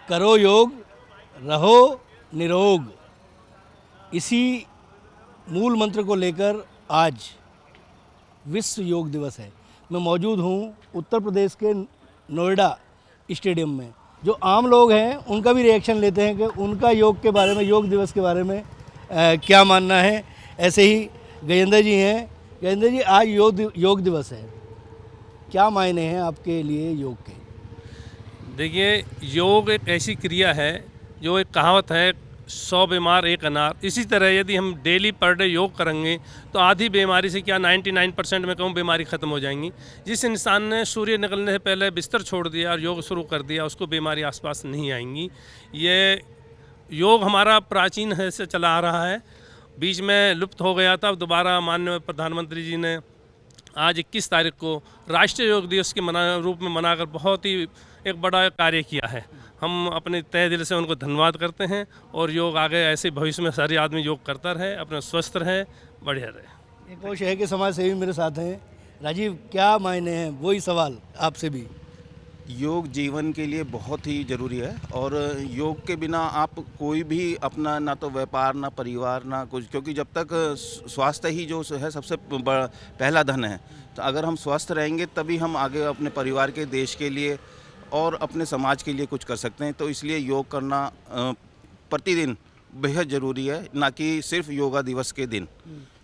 करो योग, रहो निरोग। इसी मूल मंत्र को लेकर आज विश्व योग दिवस है। मैं मौजूद हूँ उत्तर प्रदेश के नोएडा स्टेडियम में। जो आम लोग हैं उनका भी रिएक्शन लेते हैं कि उनका योग के बारे में, योग दिवस के बारे में क्या मानना है। ऐसे ही गजेंद्र जी हैं। गजेंद्र जी, आज योग दिवस है, क्या मायने हैं आपके लिए योग के? देखिए, योग एक ऐसी क्रिया है, जो एक कहावत है 100 बीमार एक अनार। इसी तरह यदि हम डेली पर डे योग करेंगे तो आधी बीमारी से क्या 99% में कहूँ बीमारी ख़त्म हो जाएंगी। जिस इंसान ने सूर्य निकलने से पहले बिस्तर छोड़ दिया और योग शुरू कर दिया, उसको बीमारी आसपास नहीं आएंगी। ये योग हमारा प्राचीन है से चला आ रहा है, बीच में लुप्त हो गया था। अब दोबारा माननीय प्रधानमंत्री जी ने आज 21 तारीख को राष्ट्रीय योग दिवस के रूप में मनाकर बहुत ही एक बड़ा कार्य किया है। हम अपने तहे दिल से उनको धन्यवाद करते हैं और योग आगे ऐसे भविष्य में सारे आदमी योग करता रहे, अपना स्वस्थ रहे, बढ़िया रहे। एक और शहर के समाज सेवी मेरे साथ हैं। राजीव, क्या मायने हैं? वही सवाल आपसे भी। योग जीवन के लिए बहुत ही ज़रूरी है और योग के बिना आप कोई भी अपना ना तो व्यापार, ना परिवार, ना कुछ, क्योंकि जब तक स्वास्थ्य ही जो है सबसे पहला धन है। तो अगर हम स्वस्थ रहेंगे तभी हम आगे अपने परिवार के, देश के लिए और अपने समाज के लिए कुछ कर सकते हैं। तो इसलिए योग करना प्रतिदिन बेहद ज़रूरी है, ना कि सिर्फ योगा दिवस के दिन।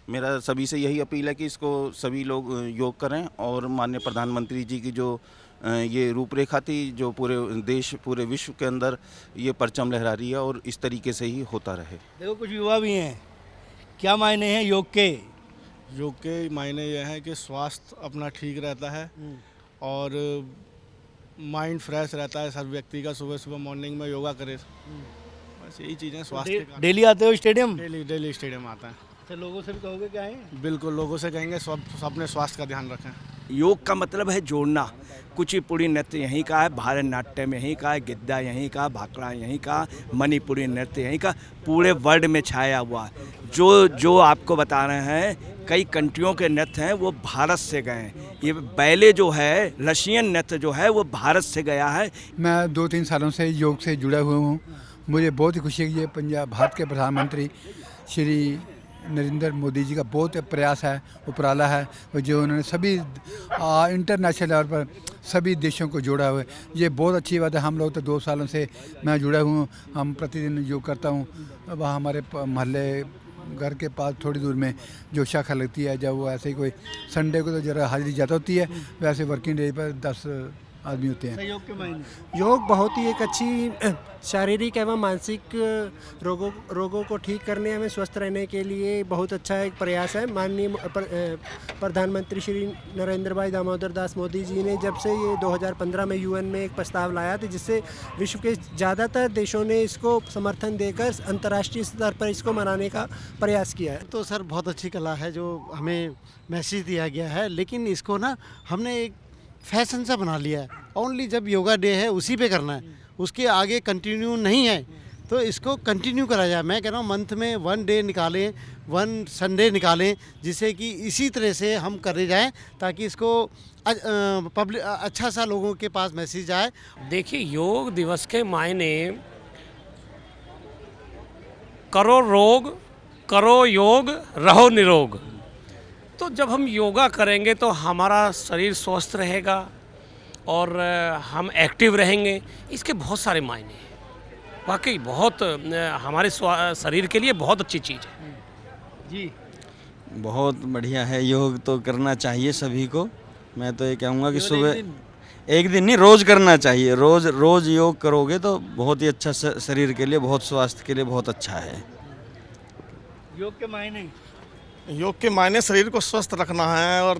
मेरा सभी से यही अपील है कि इसको सभी लोग योग करें और माननीय प्रधानमंत्री जी की जो ये रूपरेखा थी, जो पूरे देश, पूरे विश्व के अंदर ये परचम लहरा रही है, और इस तरीके से ही होता रहे। देखो, कुछ युवा भी हैं। क्या मायने हैं योग के? योग के मायने ये हैं कि स्वास्थ्य अपना ठीक रहता है और माइंड फ्रेश रहता है सब व्यक्ति का। सुबह सुबह मॉर्निंग में योगा करे, बस यही चीज़ें स्वास्थ्य का। डेली आते हो स्टेडियम? डेली स्टेडियम आता है। अच्छा, लोगों से भी कहोगे क्या है? बिल्कुल, लोगों से कहेंगे सब अपने स्वास्थ्य का ध्यान रखें। योग का मतलब है जोड़ना। कुचिपुड़ी नृत्य यहीं का है, भारतनाट्यम यहीं का है, गिद्दा यहीं का, भाखड़ा यहीं का, मणिपुरी नृत्य यहीं का, पूरे वर्ल्ड में छाया हुआ है। जो आपको बता रहे हैं, कई कंट्रियों के नृत्य हैं वो भारत से गए हैं। ये बैले जो है, रशियन नृत्य जो है, वो भारत से गया है। मैं 2-3 सालों से योग से जुड़ा हुआ हूँ। मुझे बहुत ही खुशी है कि ये भारत के प्रधानमंत्री श्री नरेंद्र मोदी जी का बहुत प्रयास है, उपराला है, और जो उन्होंने सभी इंटरनेशनल लेवल पर सभी देशों को जोड़ा हुआ है। ये बहुत अच्छी बात है। हम लोग तो 2 सालों से मैं जुड़ा हूँ, हम प्रतिदिन योग करता हूँ। वहाँ हमारे मोहल्ले घर के पास थोड़ी दूर में जो शाखा लगती है, जब वो ऐसे ही कोई संडे को तो जरा हाजिरी ज़्यादा होती है, वैसे वर्किंग डे पर 10 आदमी होते हैं। योग के मायने? योग बहुत ही एक अच्छी शारीरिक एवं मानसिक रोगों को ठीक करने एवं स्वस्थ रहने के लिए बहुत अच्छा एक प्रयास है। माननीय प्रधानमंत्री श्री नरेंद्र भाई दामोदर दास मोदी जी ने जब से ये 2015 में यूएन में एक प्रस्ताव लाया था, जिससे विश्व के ज़्यादातर देशों ने इसको समर्थन देकर अंतर्राष्ट्रीय स्तर पर इसको मनाने का प्रयास किया है। तो सर बहुत अच्छी कला है जो हमें मैसेज दिया गया है, लेकिन इसको ना हमने एक फैशन सा बना लिया है। ओनली जब योगा डे है उसी पे करना है, उसके आगे कंटिन्यू नहीं है। तो इसको कंटिन्यू करा जाए। मैं कह रहा हूँ मंथ में 1 डे निकालें, 1 संडे निकालें, जिससे कि इसी तरह से हम करे जाएं, ताकि इसको पब्लिक अच्छा सा लोगों के पास मैसेज आए। देखिए, योग दिवस के मायने करो रोग, करो योग, रहो निरोग। तो जब हम योगा करेंगे तो हमारा शरीर स्वस्थ रहेगा और हम एक्टिव रहेंगे। इसके बहुत सारे मायने हैं, वाकई बहुत हमारे शरीर के लिए बहुत अच्छी चीज़ है। जी, बहुत बढ़िया है। योग तो करना चाहिए सभी को। मैं तो ये कहूँगा कि सुबह एक दिन नहीं, रोज़ करना चाहिए। रोज़ योग करोगे तो बहुत ही अच्छा शरीर के लिए, बहुत स्वास्थ्य के लिए बहुत अच्छा है। योग के मायने? योग के मायने शरीर को स्वस्थ रखना है, और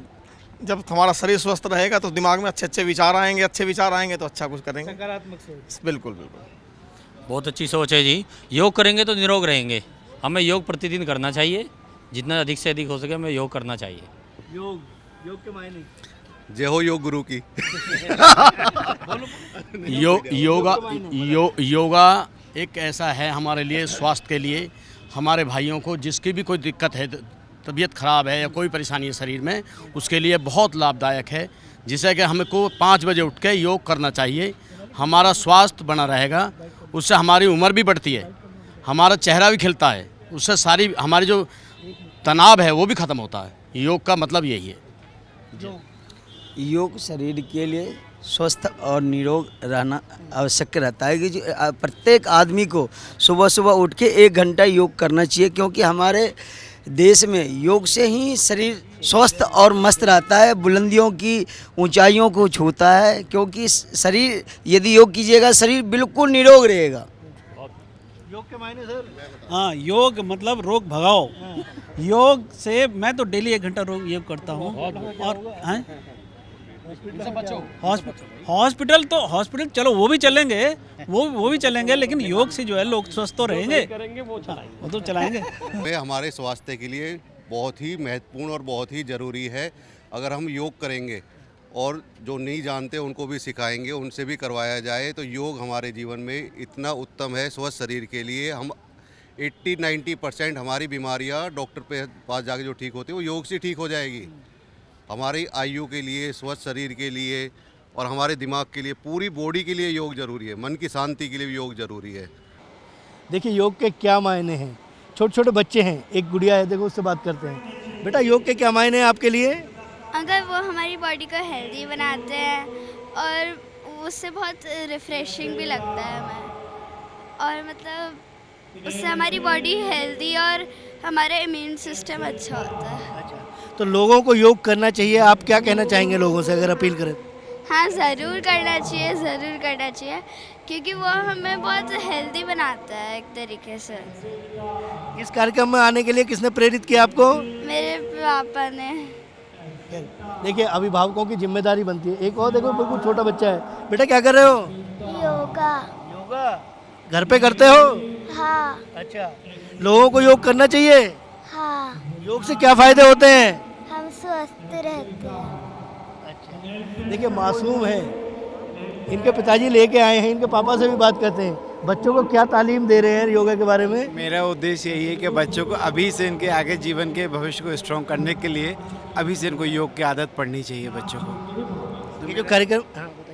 जब हमारा शरीर स्वस्थ रहेगा तो दिमाग में अच्छे विचार आएंगे, अच्छे विचार आएंगे तो अच्छा कुछ करेंगे। सकारात्मक सोच। बिल्कुल बिल्कुल, बहुत अच्छी सोच है जी। योग करेंगे तो निरोग रहेंगे। हमें योग प्रतिदिन करना चाहिए, जितना अधिक से अधिक हो सके हमें योग करना चाहिए। योग के मायने? जय हो योग गुरु की। योगा एक ऐसा है हमारे लिए, स्वास्थ्य के लिए, हमारे भाइयों को जिसकी भी कोई दिक्कत है, तबीयत ख़राब है या कोई परेशानी है शरीर में, उसके लिए बहुत लाभदायक है। जिससे कि हमें को 5 बजे उठ के योग करना चाहिए हमारा स्वास्थ्य बना रहेगा, उससे हमारी उम्र भी बढ़ती है, हमारा चेहरा भी खिलता है, उससे सारी हमारी जो तनाव है वो भी ख़त्म होता है। योग का मतलब यही है। योग शरीर के लिए स्वस्थ और निरोग रहना आवश्यक रहता है कि प्रत्येक आदमी को सुबह सुबह उठ के 1 घंटा योग करना चाहिए, क्योंकि हमारे देश में योग से ही शरीर स्वस्थ और मस्त रहता है, बुलंदियों की ऊंचाइयों को छूता है। क्योंकि शरीर यदि योग कीजिएगा शरीर बिल्कुल निरोग रहेगा। योग के मायने सर? हाँ, योग मतलब रोग भगाओ। योग से मैं तो डेली 1 घंटा योग करता हूँ। और हॉस्पिटल चलो वो भी चलेंगे, वो भी चलेंगे, लेकिन योग से जो है लोग स्वस्थ तो रहेंगे, वो तो चलाएंगे। हमारे स्वास्थ्य के लिए बहुत ही महत्वपूर्ण और बहुत ही ज़रूरी है। अगर हम योग करेंगे और जो नहीं जानते उनको भी सिखाएंगे, उनसे भी करवाया जाए, तो योग हमारे जीवन में इतना उत्तम है। स्वस्थ शरीर के लिए हम 80-90% हमारी बीमारियां डॉक्टर के पास जाके जो ठीक होती है वो योग से ठीक हो जाएगी। हमारी आयु के लिए, स्वस्थ शरीर के लिए और हमारे दिमाग के लिए, पूरी बॉडी के लिए योग ज़रूरी है। मन की शांति के लिए भी योग ज़रूरी है। देखिए योग के क्या मायने हैं। छोटे छोटे बच्चे हैं, एक गुड़िया है, देखो उससे बात करते हैं। बेटा योग के क्या मायने हैं आपके लिए? अगर वो हमारी बॉडी को हेल्दी बनाते हैं और उससे बहुत रिफ़्रेशिंग भी लगता है हमें, और मतलब उससे हमारी बॉडी हेल्दी और हमारा इम्यून सिस्टम अच्छा होता है। तो लोगों को योग करना चाहिए, आप क्या कहना चाहेंगे लोगों से अगर अपील करें? हाँ, ज़रूर करना चाहिए, ज़रूर करना चाहिए, क्योंकि वो हमें बहुत हेल्दी बनाता है एक तरीके से। इस कार्यक्रम में आने के लिए किसने प्रेरित किया आपको? मेरे पापा ने। देखिए अभिभावकों की जिम्मेदारी बनती है। एक और देखो बिल्कुल छोटा बच्चा है। बेटा क्या कर रहे हो? योगा। योगा घर पे करते हो? हाँ। अच्छा, लोगों को योग करना चाहिए? हाँ। योग से क्या फायदे होते हैं? हम स्वस्थ रहते हैं। अच्छा, देखिए मासूम है, इनके पिताजी लेके आए हैं, इनके पापा से भी बात करते हैं। बच्चों को क्या तालीम दे रहे हैं योगा के बारे में? मेरा उद्देश्य यही है कि बच्चों को अभी से इनके आगे जीवन के भविष्य को स्ट्रॉन्ग करने के लिए अभी से इनको योग की आदत पड़नी चाहिए बच्चों को। ये जो कार्यक्रम,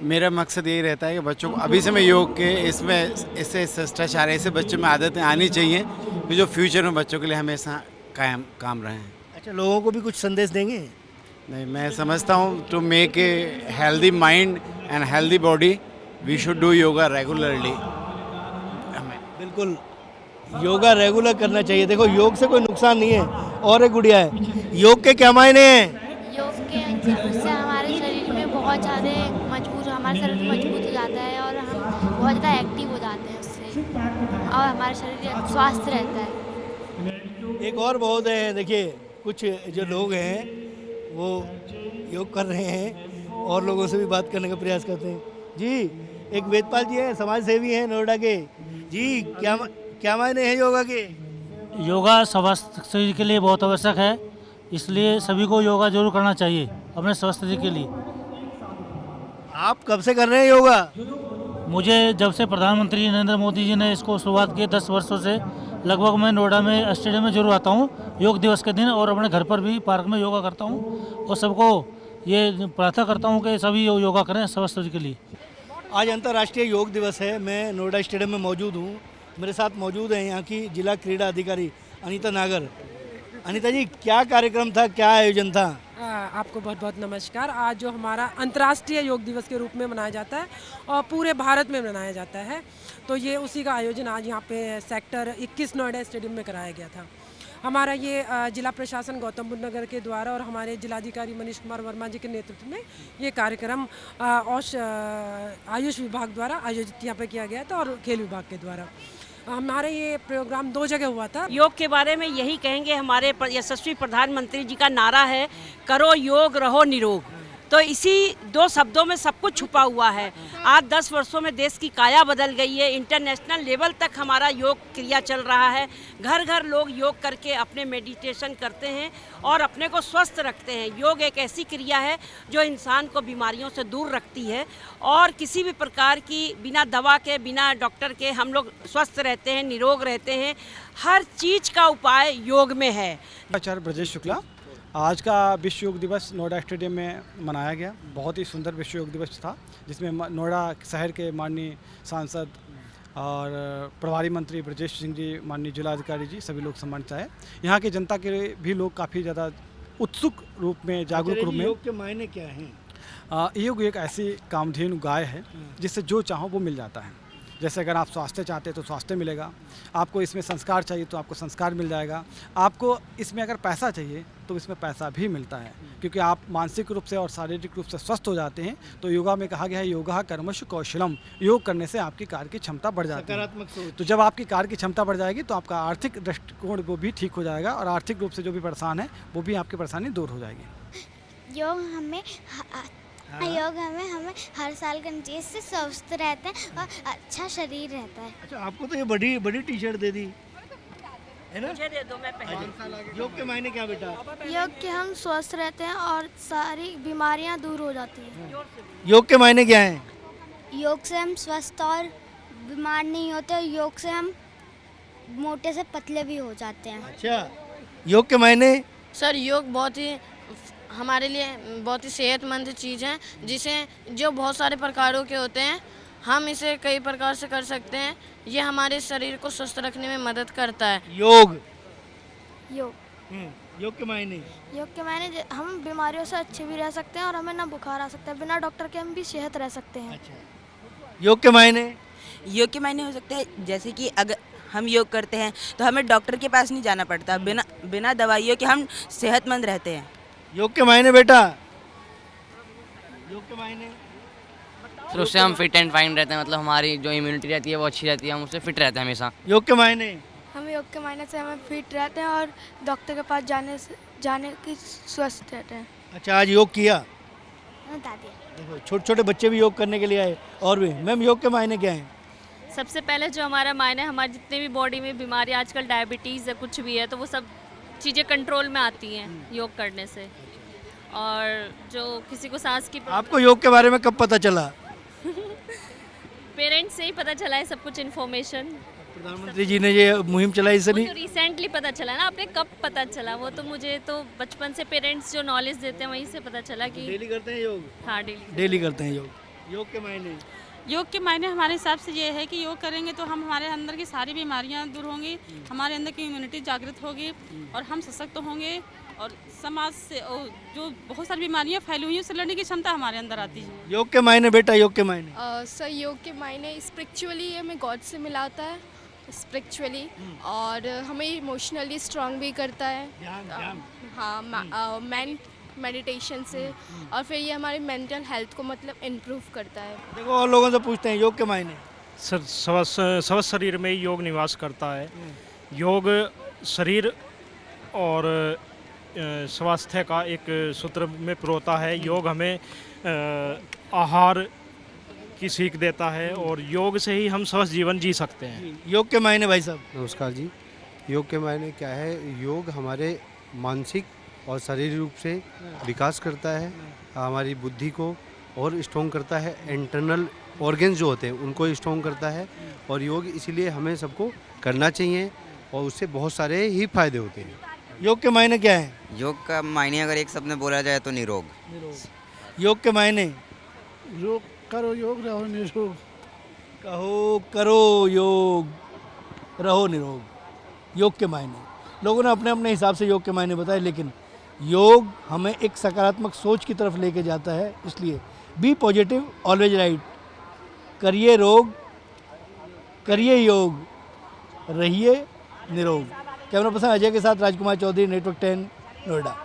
मेरा मकसद यही रहता है कि बच्चों को अभी से मैं योग के इससे शिष्टाचार ऐसे बच्चों में आदतें आनी चाहिए कि जो फ्यूचर में बच्चों के लिए हमेशा कायम काम रहें। अच्छा, लोगों को भी कुछ संदेश देंगे? नहीं, मैं समझता हूँ to make a healthy mind and healthy body we should do yoga regularly. बिल्कुल, योगा रेगुलर करना चाहिए। देखो योग से कोई नुकसान नहीं है। और एक गुड़िया है, योग के क्या मायने हैं? योग के उससे हमारे शरीर में बहुत ज़्यादा हमारा शरीर मजबूत हो जाता है और हम बहुत ज़्यादा एक्टिव हो जाते हैं उससे, और हमारा शरीर स्वस्थ रहता है। एक और बहुत है, देखिए कुछ जो लोग हैं वो योग कर रहे हैं और लोगों से भी बात करने का प्रयास करते हैं। जी, एक वेदपाल जी हैं, समाज सेवी हैं नोएडा के। जी, क्या मायने हैं योगा के? योगा स्वास्थ्य शरीर के लिए बहुत आवश्यक है, इसलिए सभी को योगा जरूर करना चाहिए अपने स्वस्थ शरीर के लिए। आप कब से कर रहे हैं योगा? मुझे जब से प्रधानमंत्री नरेंद्र मोदी जी ने इसको शुरुआत की 10 वर्षों से, लगभग मैं नोएडा में स्टेडियम में जरूर आता हूँ योग दिवस के दिन, और अपने घर पर भी पार्क में योगा करता हूँ, और सबको ये प्रार्थना करता हूँ कि सभी योगा करें स्वस्थ शरीर के लिए। आज अंतर्राष्ट्रीय योग दिवस है। मैं नोएडा स्टेडियम में मौजूद हूँ। मेरे साथ मौजूद हैं यहाँ की जिला क्रीड़ा अधिकारी अनीता नागर। अनीता जी, क्या कार्यक्रम था, क्या आयोजन था? आपको बहुत बहुत नमस्कार। आज जो हमारा अंतर्राष्ट्रीय योग दिवस के रूप में मनाया जाता है और पूरे भारत में मनाया जाता है, तो ये उसी का आयोजन आज यहाँ पे सेक्टर 21 नोएडा स्टेडियम में कराया गया था। हमारा ये जिला प्रशासन गौतम बुद्ध नगर के द्वारा और हमारे जिलाधिकारी मनीष कुमार वर्मा जी के नेतृत्व में ये कार्यक्रम आयुष विभाग द्वारा आयोजित यहाँ पे किया गया था और खेल विभाग के द्वारा। हमारे ये प्रोग्राम 2 जगह हुआ था। योग के बारे में यही कहेंगे, हमारे यशस्वी प्रधानमंत्री जी का नारा है, करो योग रहो निरोग। तो इसी 2 शब्दों में सब कुछ छुपा हुआ है। आज 10 वर्षों में देश की काया बदल गई है। इंटरनेशनल लेवल तक हमारा योग क्रिया चल रहा है। घर घर लोग योग करके अपने मेडिटेशन करते हैं और अपने को स्वस्थ रखते हैं। योग एक ऐसी क्रिया है जो इंसान को बीमारियों से दूर रखती है, और किसी भी प्रकार की बिना दवा के, बिना डॉक्टर के हम लोग स्वस्थ रहते हैं, निरोग रहते हैं। हर चीज़ का उपाय योग में है। आचार्य ब्रजेश शुक्ला, आज का विश्व योग दिवस नोएडा स्टेडियम में मनाया गया। बहुत ही सुंदर विश्व योग दिवस था, जिसमें नोएडा शहर के माननीय सांसद और प्रभारी मंत्री ब्रजेश सिंह जी, माननीय जिलाधिकारी जी, सभी लोग सम्मानित आए। यहाँ की जनता के भी लोग काफ़ी ज़्यादा उत्सुक रूप में, जागरूक रूप में। योग के मायने क्या हैं? योग एक ऐसी कामधेनु गाय है जिससे जो चाहो वो मिल जाता है। जैसे अगर आप स्वास्थ्य चाहते हैं तो स्वास्थ्य मिलेगा, आपको इसमें संस्कार चाहिए तो आपको संस्कार मिल जाएगा, आपको इसमें अगर पैसा चाहिए तो इसमें पैसा भी मिलता है, क्योंकि आप मानसिक रूप से और शारीरिक रूप से स्वस्थ हो जाते हैं। तो योगा में कहा गया है योगा कर्मशु कौशलम, योग करने से आपकी कार्य की क्षमता बढ़ जाती है। सकारात्मक सोच। तो जब आपकी कार्य की क्षमता बढ़ जाएगी तो आपका आर्थिक दृष्टिकोण वो भी ठीक हो जाएगा और आर्थिक रूप से जो भी परेशान है वो भी आपकी परेशानी दूर हो जाएगी। योग हमें हर साल करना चाहिए, इससे स्वस्थ रहते हैं और अच्छा शरीर रहता है। अच्छा, आपको तो ये बड़ी बड़ी टी शर्ट दे दी है ना? मुझे दे दो, मैं पहन। योग के मायने क्या बेटा? योग के हम स्वस्थ रहते हैं और सारी बीमारियां दूर हो जाती हैं। योग के मायने क्या हैं? योग से हम स्वस्थ और बीमार नहीं होते, योग से हम मोटे से पतले भी हो जाते हैं। अच्छा, योग के मायने? सर, योग बहुत ही हमारे लिए बहुत ही सेहतमंद चीज़ है, जिसे जो बहुत सारे प्रकारों के होते हैं, हम इसे कई प्रकार से कर सकते हैं। ये हमारे शरीर को स्वस्थ रखने में मदद करता है। योग योग के मायने? योग के मायने हम बीमारियों से अच्छे भी रह सकते हैं और हमें ना बुखार आ सकता है, बिना डॉक्टर के हम भी सेहत रह सकते हैं। योग के मायने? योग के मायने हो सकते हैं जैसे कि अगर हम योग करते हैं तो हमें डॉक्टर के पास नहीं जाना पड़ता, बिना दवाइयों के हम सेहतमंद रहते हैं। योग के मायने बेटा? योग के मायने? सर, उससे हम फिट एंड फाइन रहते हैं, मतलब हमारी जो इम्यूनिटी रहती है वो अच्छी रहती है, हम उससे फिट रहते हैं हमेशा। योग के मायने? हम योग के मायने से हमें फिट रहते हैं और डॉक्टर के पास जाने की स्वस्थ रहते हैं। अच्छा, आज योग किया? बता दिया। देखो, छोटे छोटे बच्चे भी योग करने के लिए आए। और भी मैम, योग के मायने क्या हैं? सबसे पहले जो हमारा मायने, हमारे जितने भी बॉडी में बीमारी आजकल डायबिटीज़ है, कुछ भी है, तो वो सब चीज़ें कंट्रोल में आती हैं योग करने से। और जो किसी को सांस की आपको योग के बारे में कब पता चला? पेरेंट्स से ही पता चला है सब कुछ इन्फॉर्मेशन। प्रधानमंत्री जी ने ये मुहिम चलाई, इससे नहीं? तो रिसेंटली पता चला ना, आपने कब पता चला? वो तो मुझे तो बचपन से पेरेंट्स जो नॉलेज देते हैं वहीं से पता चला कि डेली करते हैं योग? हाँ, डेली करते हैं योग। योग के मायने? योग के मायने हमारे हिसाब से ये है कि योग करेंगे तो हम हमारे अंदर की सारी बीमारियां दूर होंगी, हमारे अंदर की इम्यूनिटी जागृत होगी और हम सशक्त होंगे और समाज से जो बहुत सारी बीमारियां फैली हुई हैं उससे लड़ने की क्षमता हमारे अंदर आती है। योग के मायने बेटा? योग के मायने? सर, योग के मायने स्पिरिचुअली हमें गॉड से मिलाता है, स्पिरिचुअली, और हमें इमोशनली स्ट्रांग भी करता है। हाँ, मेडिटेशन से, और फिर ये हमारी मेंटल हेल्थ को मतलब इम्प्रूव करता है। देखो, और लोगों से पूछते हैं योग के मायने। सर, स्वस्थ शरीर में ही योग निवास करता है। योग शरीर और स्वास्थ्य का एक सूत्र में पिरोता है। योग हमें आहार की सीख देता है और योग से ही हम स्वस्थ जीवन जी सकते हैं। योग के मायने भाई साहब? नमस्कार जी। योग के मायने क्या है? योग हमारे मानसिक और शारीरिक रूप से विकास करता है, हमारी बुद्धि को और स्ट्रॉन्ग करता है, इंटरनल ऑर्गन्स जो होते हैं उनको स्ट्रॉन्ग करता है। और योग इसीलिए हमें सबको करना चाहिए और उससे बहुत सारे ही फायदे होते हैं। योग के मायने क्या है? योग का मायने अगर एक शब्द में बोला जाए तो निरोग। योग के मायने? योग करो, योग रहो निरोग। कहो करो योग, रहो निरोग। योग के मायने लोगों ने अपने अपने हिसाब से योग के मायने बताए, लेकिन योग हमें एक सकारात्मक सोच की तरफ लेके जाता है। इसलिए बी पॉजिटिव, ऑलवेज राइट। करिए रोग, करिए योग, रहिए निरोग। कैमरा पर्सन अजय के साथ राजकुमार चौधरी, नेटवर्क 10, नोएडा।